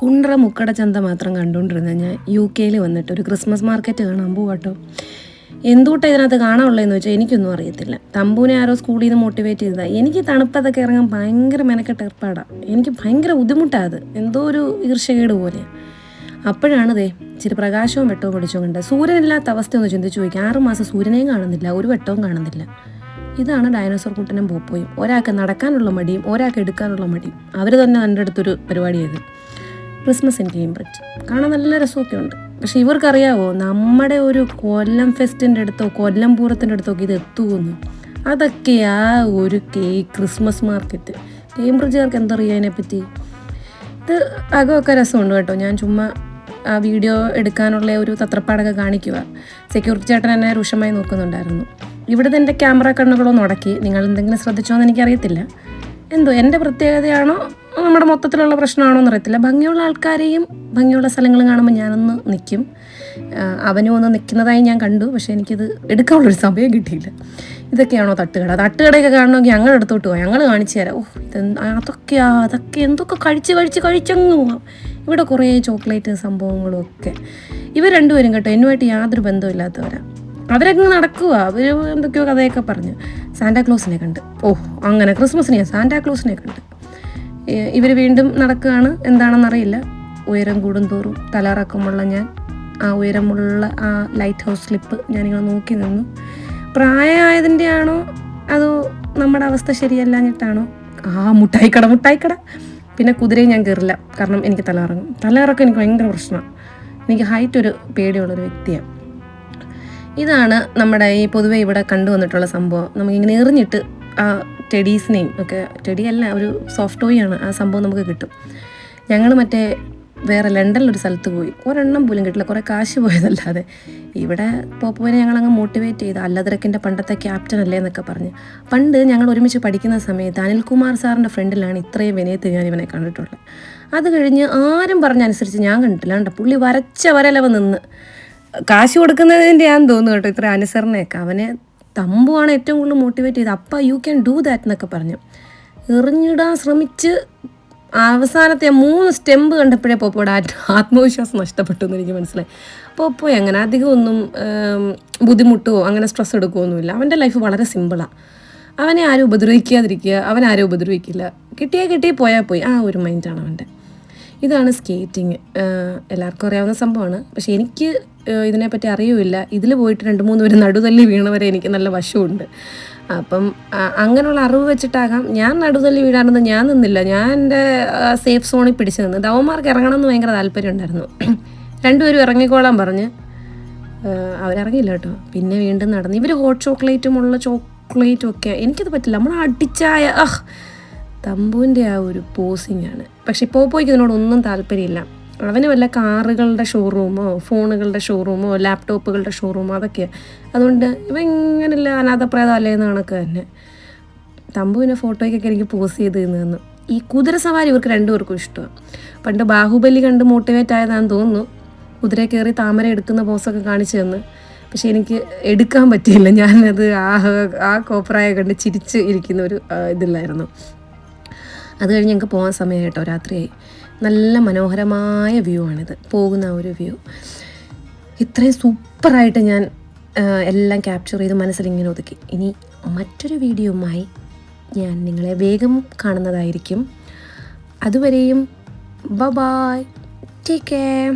കുണ്ട്ര മുക്കട ചന്ത മാത്രം കണ്ടുകൊണ്ടിരുന്ന ഞാൻ UK വന്നിട്ട് ഒരു ക്രിസ്മസ് മാർക്കറ്റ് കാണാൻ പോവാട്ടോ. എന്തുകൊണ്ടാണ് ഇതിനകത്ത് കാണാനുള്ളതെന്ന് വെച്ചാൽ എനിക്കൊന്നും അറിയത്തില്ല. തമ്പൂനെ ആരോ സ്കൂളിൽ നിന്ന് മോട്ടിവേറ്റ് ചെയ്തതാണ്. എനിക്ക് തണുപ്പതൊക്കെ ഇറങ്ങാൻ ഭയങ്കര മെനക്കെട്ട് ഏർപ്പാടാണ്. എനിക്ക് ഭയങ്കര ബുദ്ധിമുട്ടാണ് അത്, എന്തോ ഒരു ഈർഷ്യകേട് പോലെയാണ്. അപ്പോഴാണ് ഇച്ചിരി പ്രകാശവും വെട്ടവും പിടിച്ചും കണ്ട്. സൂര്യനില്ലാത്ത അവസ്ഥയൊന്ന് ചിന്തിച്ച് ചോദിക്കുക. 6 മാസം സൂര്യനെയും കാണുന്നില്ല, ഒരു വെട്ടവും കാണുന്നില്ല. ഇതാണ് ഡൈനോസർ കുട്ടനും പോപ്പോയും. ഒരാൾക്ക് നടക്കാനുള്ള മടിയും ഒരാൾക്ക് എടുക്കാനുള്ള മടിയും. അവർ തന്നെ എൻ്റെ അടുത്തൊരു പരിപാടി ചെയ്ത് ക്രിസ്മസ് ഇൻ കേംബ്രിഡ്ജ് കാണാൻ നല്ല രസമൊക്കെ ഉണ്ട്. പക്ഷെ ഇവർക്കറിയാവോ നമ്മുടെ ഒരു കൊല്ലം ഫെസ്റ്റിൻ്റെ അടുത്തോ കൊല്ലം പൂരത്തിൻ്റെ അടുത്തൊക്കെ ഇത് എത്തുമെന്ന്. അതൊക്കെയാ ഒരു ക്രിസ്മസ് മാർക്കറ്റ്. കേംബ്രിഡ്ജുകാർക്ക് എന്തറിയാം അതിനെപ്പറ്റി? ഇത് അകമൊക്കെ രസമുണ്ട് കേട്ടോ. ഞാൻ ചുമ്മാ ആ വീഡിയോ എടുക്കാനുള്ള ഒരു തത്രപ്പാടൊക്കെ കാണിക്കുക. സെക്യൂരിറ്റി ചേട്ടൻ എന്നെ രൂക്ഷമായി നോക്കുന്നുണ്ടായിരുന്നു. ഇവിടുത്തെ എൻ്റെ ക്യാമറ കണ്ണുകളൊന്നും ഉടക്കി. നിങ്ങൾ എന്തെങ്കിലും ശ്രദ്ധിച്ചോ എന്ന് എനിക്കറിയത്തില്ല. എന്തോ എൻ്റെ പ്രത്യേകതയാണോ നമ്മുടെ മൊത്തത്തിലുള്ള പ്രശ്നമാണോ എന്നറിയത്തില്ല. ഭംഗിയുള്ള ആൾക്കാരെയും ഭംഗിയുള്ള സ്ഥലങ്ങളും കാണുമ്പോൾ ഞാനൊന്ന് നിൽക്കും. അവനും ഒന്ന് നിൽക്കുന്നതായി ഞാൻ കണ്ടു. പക്ഷേ എനിക്കിത് എടുക്കാനുള്ളൊരു സമയം കിട്ടിയില്ല. ഇതൊക്കെയാണോ തട്ടുകട? തട്ടുകടയൊക്കെ കാണണമെങ്കിൽ ഞങ്ങൾ അടുത്തോട്ട് പോകാം, ഞങ്ങൾ കാണിച്ചു തരാം. അതൊക്കെ എന്തൊക്കെ കഴിച്ചങ്ങ് പോവാം. ഇവിടെ കുറേ ചോക്ലേറ്റ് സംഭവങ്ങളും ഒക്കെ. ഇവർ രണ്ടുപേരും കേട്ടോ എന്നുമായിട്ട് യാതൊരു ബന്ധമില്ലാത്തവരാണ്. അവരങ്ങ് നടക്കുക. അവർ എന്തൊക്കെയോ കഥയൊക്കെ പറഞ്ഞ് സാന്റാക്ലോസിനെ കണ്ട്. അങ്ങനെ ക്രിസ്മസിനെ സാന്റാക്ലോസിനെ കണ്ട് ഇവർ വീണ്ടും നടക്കുകയാണ്. എന്താണെന്നറിയില്ല. ഉയരം കൂടുന്തോറും തലറക്കമുള്ള ഞാൻ ആ ഉയരമുള്ള ആ ലൈറ്റ് ഹൗസ് സ്ലിപ്പ് ഞാനിങ്ങനെ നോക്കി നിന്നു. പ്രായമായതിൻ്റെ ആണോ അതോ നമ്മുടെ അവസ്ഥ ശരിയല്ലാഞ്ഞിട്ടാണോ? മുട്ടായിക്കട. പിന്നെ കുതിരയും ഞാൻ കയറില്ല, കാരണം എനിക്ക് തലയിറക്കം എനിക്ക് ഭയങ്കര പ്രശ്നമാണ്. എനിക്ക് ഹൈറ്റ് ഒരു പേടിയുള്ളൊരു വ്യക്തിയാണ്. ഇതാണ് നമ്മുടെ ഈ പൊതുവെ ഇവിടെ കണ്ടുവന്നിട്ടുള്ള സംഭവം. നമുക്കിങ്ങനെ എറിഞ്ഞിട്ട് ആ ടെഡീസിനെയും ഒക്കെ, ടെഡിയല്ല ഒരു സോഫ്റ്റ് ടോയാണ്, ആ സംഭവം നമുക്ക് കിട്ടും. ഞങ്ങൾ വേറെ ലണ്ടനിലൊരു സ്ഥലത്ത് പോയി, ഒരെണ്ണം പോലും കിട്ടില്ല. കുറേ കാശ് പോയതല്ലാതെ. ഇവിടെ പോപ്പോനെ ഞങ്ങളങ്ങ് മോട്ടിവേറ്റ് ചെയ്ത് അല്ലതിരക്കിൻ്റെ പണ്ടത്തെ ക്യാപ്റ്റൻ അല്ലേ എന്നൊക്കെ പറഞ്ഞ്. പണ്ട് ഞങ്ങൾ ഒരുമിച്ച് പഠിക്കുന്ന സമയത്ത് അനിൽകുമാർ സാറിൻ്റെ ഫ്രണ്ടിലാണ് ഇത്രയും വിനയത്ത് ഞാൻ ഇവനെ കണ്ടിട്ടുള്ളത്. അത് കഴിഞ്ഞ് ആരും പറഞ്ഞനുസരിച്ച് ഞാൻ കണ്ടിട്ടില്ല. കണ്ട പുള്ളി വരച്ച വരലവ നിന്ന് കാശ് കൊടുക്കുന്നതിൻ്റെ ഞാൻ തോന്നുന്നു കേട്ടോ ഇത്ര അനുസരണയൊക്കെ. അവനെ തമ്പുവാണ് ഏറ്റവും കൂടുതൽ മോട്ടിവേറ്റ് ചെയ്ത്. അപ്പ യു ക്യാൻ ഡൂ ദാറ്റ് എന്നൊക്കെ പറഞ്ഞു എറിഞ്ഞിടാൻ ശ്രമിച്ച് അവസാനത്തെ 3 സ്റ്റെമ്പ് കണ്ടപ്പോഴേ പോപ്പോയുടെ ആത്മവിശ്വാസം നഷ്ടപ്പെട്ടു എന്ന് എനിക്ക് മനസ്സിലായി. പോപ്പോ അങ്ങനെ അധികം ഒന്നും ബുദ്ധിമുട്ടുമോ അങ്ങനെ സ്ട്രെസ് എടുക്കുകയൊന്നുമില്ല. അവൻ്റെ ലൈഫ് വളരെ സിമ്പിളാണ്. അവനെ ആരും ഉപദ്രവിക്കാതിരിക്കുക, അവനാരും ഉപദ്രവിക്കില്ല. കിട്ടി പോയാൽ പോയി, ആ ഒരു മൈൻഡാണ് അവൻ്റെ. ഇതാണ് സ്കേറ്റിങ്. എല്ലാവർക്കും അറിയാവുന്ന സംഭവമാണ്. പക്ഷേ എനിക്ക് ഇതിനെപ്പറ്റി അറിയുമില്ല. ഇതിൽ പോയിട്ട് 2-3 പേര് നടുതല്ലി വീണവരെ എനിക്ക് നല്ല വശമുണ്ട്. അപ്പം അങ്ങനെയുള്ള അറിവ് വെച്ചിട്ടാകാം ഞാൻ നടുതല്ലി വീഴാനൊന്നും ഞാൻ നിന്നില്ല. ഞാൻ എൻ്റെ സേഫ് സോണിൽ പിടിച്ചു നിന്ന്. ദവന്മാർക്ക് ഇറങ്ങണമെന്ന് ഭയങ്കര താല്പര്യം ഉണ്ടായിരുന്നു. 2 പേരും ഇറങ്ങിക്കോളാൻ പറഞ്ഞ് അവരിറങ്ങിയില്ല കേട്ടോ. പിന്നെ വീണ്ടും നടന്നു. ഇവർ ഹോട്ട് ചോക്ലേറ്റും ഒക്കെ എനിക്കത് പറ്റില്ല. നമ്മൾ അടിച്ചായ തമ്പുവിൻ്റെ ആ ഒരു പോസിങ്ങാണ്. പക്ഷെ പോപ്പോയ്ക്ക് ഇതിനോടൊന്നും താല്പര്യമില്ല. അവന് വല്ല കാറുകളുടെ ഷോറൂമോ ഫോണുകളുടെ ഷോറൂമോ ലാപ്ടോപ്പുകളുടെ ഷോറൂമോ അതൊക്കെയാണ്. അതുകൊണ്ട് ഇവ ഇങ്ങനെയല്ല അനാഥപ്രേതം അല്ലേന്ന് കണക്ക് തന്നെ. തമ്പുവിനെ ഫോട്ടോയ്ക്കൊക്കെ എനിക്ക് പോസ് ചെയ്ത് നിന്ന്. ഈ കുതിര സവാരി ഇവർക്ക് 2 പേർക്കും ഇഷ്ടമാണ്. പണ്ട് ബാഹുബലി കണ്ട് മോട്ടിവേറ്റ് ആയതാണെന്ന് തോന്നുന്നു. കുതിര കയറി താമര എടുക്കുന്ന പോസൊക്കെ കാണിച്ചു തന്ന്. പക്ഷെ എനിക്ക് എടുക്കാൻ പറ്റിയില്ല. ഞാനത് ആ കോപ്രായ കണ്ട് ചിരിച്ച് ഇരിക്കുന്ന ഒരു ഇതില്ലായിരുന്നു. അത് കഴിഞ്ഞ് ഞങ്ങൾക്ക് പോകാൻ സമയം കേട്ടോ, രാത്രിയായി. നല്ല മനോഹരമായ വ്യൂ ആണിത്, പോകുന്ന ഒരു വ്യൂ. ഇത്രയും സൂപ്പറായിട്ട് ഞാൻ എല്ലാം ക്യാപ്ചർ ചെയ്ത് മനസ്സിലിങ്ങനെ ഒതുക്കി. ഇനി മറ്റൊരു വീഡിയോയുമായി ഞാൻ നിങ്ങളെ വേഗം കാണുന്നതായിരിക്കും. അതുവരെയും ബൈ, ടേക്ക് കെയർ.